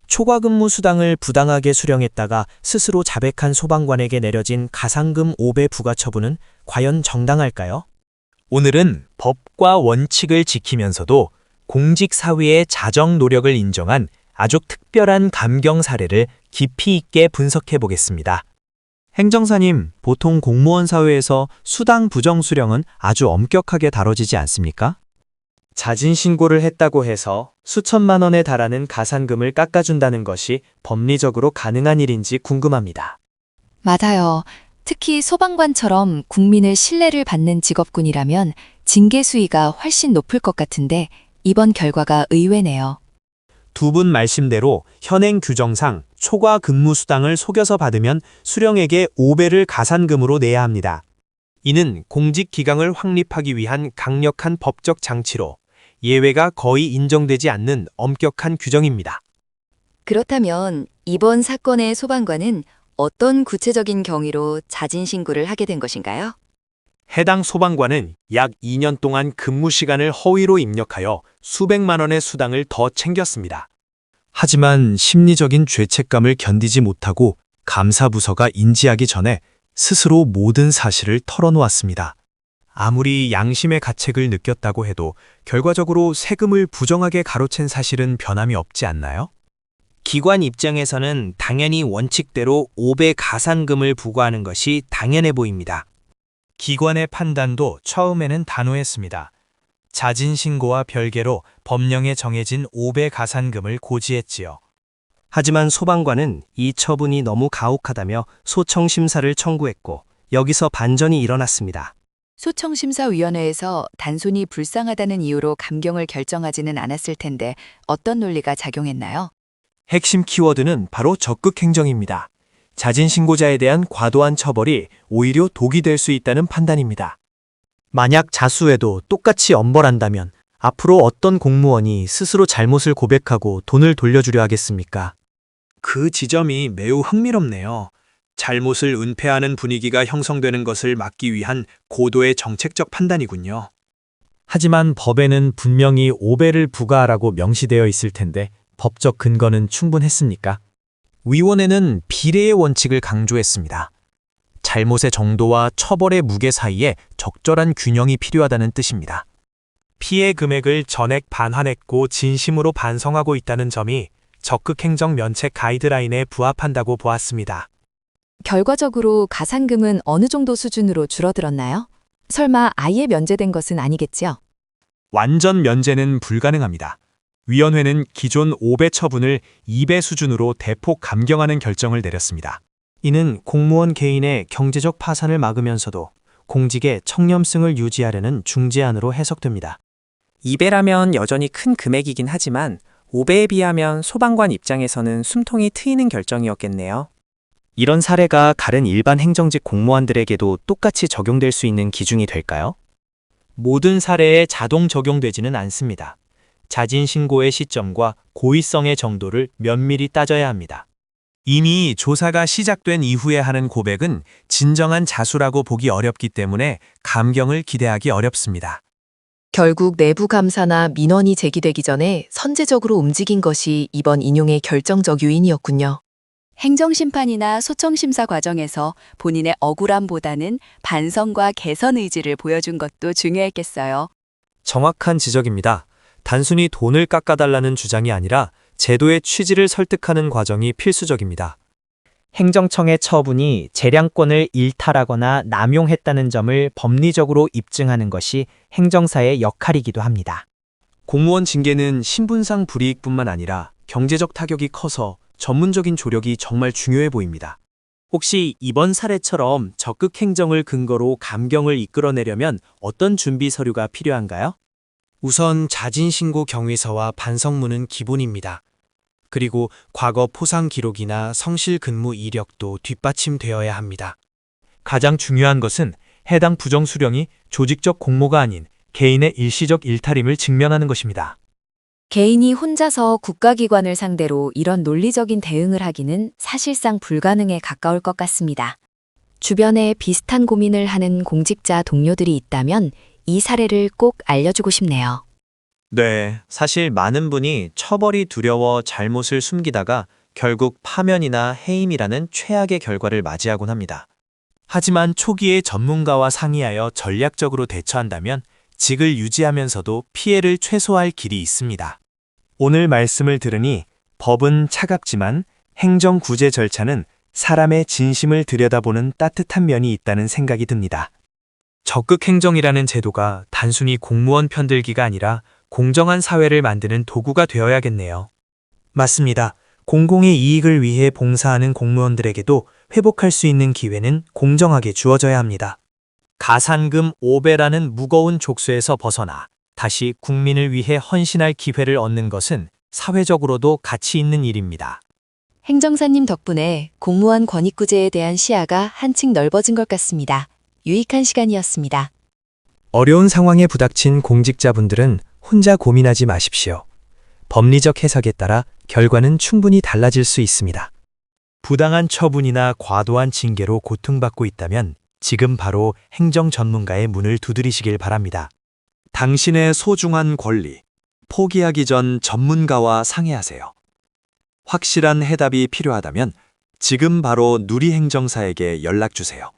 초과 근무 수당을 부당하게 수령했다가 스스로 자백한 소방관에게 내려진 가산금 5배 부과 처분은 과연 정당할까요? 오늘은 법과 원칙을 지키면서도 공직 사회의 자정 노력을 인정한 아주 특별한 감경 사례를 깊이 있게 분석해 보겠습니다. 행정사님, 보통 공무원 사회에서 수당 부정 수령은 아주 엄격하게 다뤄지지 않습니까? 자진 신고를 했다고 해서 수천만 원에 달하는 가산금을 깎아준다는 것이 법리적으로 가능한 일인지 궁금합니다. 맞아요. 특히 소방관처럼 국민의 신뢰를 받는 직업군이라면 징계 수위가 훨씬 높을 것 같은데 이번 결과가 의외네요. 두 분 말씀대로 현행 규정상 초과 근무 수당을 속여서 받으면 수령액의 5배를 가산금으로 내야 합니다. 이는 공직 기강을 확립하기 위한 강력한 법적 장치로 예외가 거의 인정되지 않는 엄격한 규정입니다. 그렇다면 이번 사건의 소방관은 어떤 구체적인 경위로 자진 신고를 하게 된 것인가요? 해당 소방관은 약 2년 동안 근무 시간을 허위로 입력하여 수백만 원의 수당을 더 챙겼습니다. 하지만 심리적인 죄책감을 견디지 못하고 감사부서가 인지하기 전에 스스로 모든 사실을 털어놓았습니다. 아무리 양심의 가책을 느꼈다고 해도 결과적으로 세금을 부정하게 가로챈 사실은 변함이 없지 않나요? 기관 입장에서는 당연히 원칙대로 5배 가산금을 부과하는 것이 당연해 보입니다. 기관의 판단도 처음에는 단호했습니다. 자진 신고와 별개로 법령에 정해진 5배 가산금을 고지했지요. 하지만 소방관은 이 처분이 너무 가혹하다며 소청 심사를 청구했고 여기서 반전이 일어났습니다. 소청심사위원회에서 단순히 불쌍하다는 이유로 감경을 결정하지는 않았을 텐데 어떤 논리가 작용했나요? 핵심 키워드는 바로 적극 행정입니다. 자진 신고자에 대한 과도한 처벌이 오히려 독이 될 수 있다는 판단입니다. 만약 자수해도 똑같이 엄벌한다면 앞으로 어떤 공무원이 스스로 잘못을 고백하고 돈을 돌려주려 하겠습니까? 그 지점이 매우 흥미롭네요. 잘못을 은폐하는 분위기가 형성되는 것을 막기 위한 고도의 정책적 판단이군요. 하지만 법에는 분명히 5배를 부과하라고 명시되어 있을 텐데 법적 근거는 충분했습니까? 위원회는 비례의 원칙을 강조했습니다. 잘못의 정도와 처벌의 무게 사이에 적절한 균형이 필요하다는 뜻입니다. 피해 금액을 전액 반환했고 진심으로 반성하고 있다는 점이 적극 행정 면책 가이드라인에 부합한다고 보았습니다. 결과적으로 가산금은 어느 정도 수준으로 줄어들었나요? 설마 아예 면제된 것은 아니겠죠? 완전 면제는 불가능합니다. 위원회는 기존 5배 처분을 2배 수준으로 대폭 감경하는 결정을 내렸습니다. 이는 공무원 개인의 경제적 파산을 막으면서도 공직의 청렴성을 유지하려는 중재안으로 해석됩니다. 2배라면 여전히 큰 금액이긴 하지만 5배에 비하면 소방관 입장에서는 숨통이 트이는 결정이었겠네요. 이런 사례가 다른 일반 행정직 공무원들에게도 똑같이 적용될 수 있는 기준이 될까요? 모든 사례에 자동 적용되지는 않습니다. 자진 신고의 시점과 고의성의 정도를 면밀히 따져야 합니다. 이미 조사가 시작된 이후에 하는 고백은 진정한 자수라고 보기 어렵기 때문에 감경을 기대하기 어렵습니다. 결국 내부 감사나 민원이 제기되기 전에 선제적으로 움직인 것이 이번 인용의 결정적 요인이었군요. 행정심판이나 소청심사 과정에서 본인의 억울함보다는 반성과 개선 의지를 보여준 것도 중요했겠어요. 정확한 지적입니다. 단순히 돈을 깎아달라는 주장이 아니라 제도의 취지를 설득하는 과정이 필수적입니다. 행정청의 처분이 재량권을 일탈하거나 남용했다는 점을 법리적으로 입증하는 것이 행정사의 역할이기도 합니다. 공무원 징계는 신분상 불이익뿐만 아니라 경제적 타격이 커서 전문적인 조력이 정말 중요해 보입니다. 혹시 이번 사례처럼 적극 행정을 근거로 감경을 이끌어내려면 어떤 준비 서류가 필요한가요? 우선 자진신고 경위서와 반성문은 기본입니다. 그리고 과거 포상 기록이나 성실 근무 이력도 뒷받침되어야 합니다. 가장 중요한 것은 해당 부정 수령이 조직적 공모가 아닌 개인의 일시적 일탈임을 증명하는 것입니다. 개인이 혼자서 국가기관을 상대로 이런 논리적인 대응을 하기는 사실상 불가능에 가까울 것 같습니다. 주변에 비슷한 고민을 하는 공직자 동료들이 있다면 이 사례를 꼭 알려주고 싶네요. 네, 사실 많은 분이 처벌이 두려워 잘못을 숨기다가 결국 파면이나 해임이라는 최악의 결과를 맞이하곤 합니다. 하지만 초기에 전문가와 상의하여 전략적으로 대처한다면 직을 유지하면서도 피해를 최소화할 길이 있습니다. 오늘 말씀을 들으니 법은 차갑지만 행정 구제 절차는 사람의 진심을 들여다보는 따뜻한 면이 있다는 생각이 듭니다. 적극 행정이라는 제도가 단순히 공무원 편들기가 아니라 공정한 사회를 만드는 도구가 되어야겠네요. 맞습니다. 공공의 이익을 위해 봉사하는 공무원들에게도 회복할 수 있는 기회는 공정하게 주어져야 합니다. 가산금 5배라는 무거운 족쇄에서 벗어나 다시 국민을 위해 헌신할 기회를 얻는 것은 사회적으로도 가치 있는 일입니다. 행정사님 덕분에 공무원 권익구제에 대한 시야가 한층 넓어진 것 같습니다. 유익한 시간이었습니다. 어려운 상황에 부닥친 공직자분들은 혼자 고민하지 마십시오. 법리적 해석에 따라 결과는 충분히 달라질 수 있습니다. 부당한 처분이나 과도한 징계로 고통받고 있다면 지금 바로 행정 전문가의 문을 두드리시길 바랍니다. 당신의 소중한 권리, 포기하기 전 전문가와 상의하세요. 확실한 해답이 필요하다면 지금 바로 누리행정사에게 연락 주세요.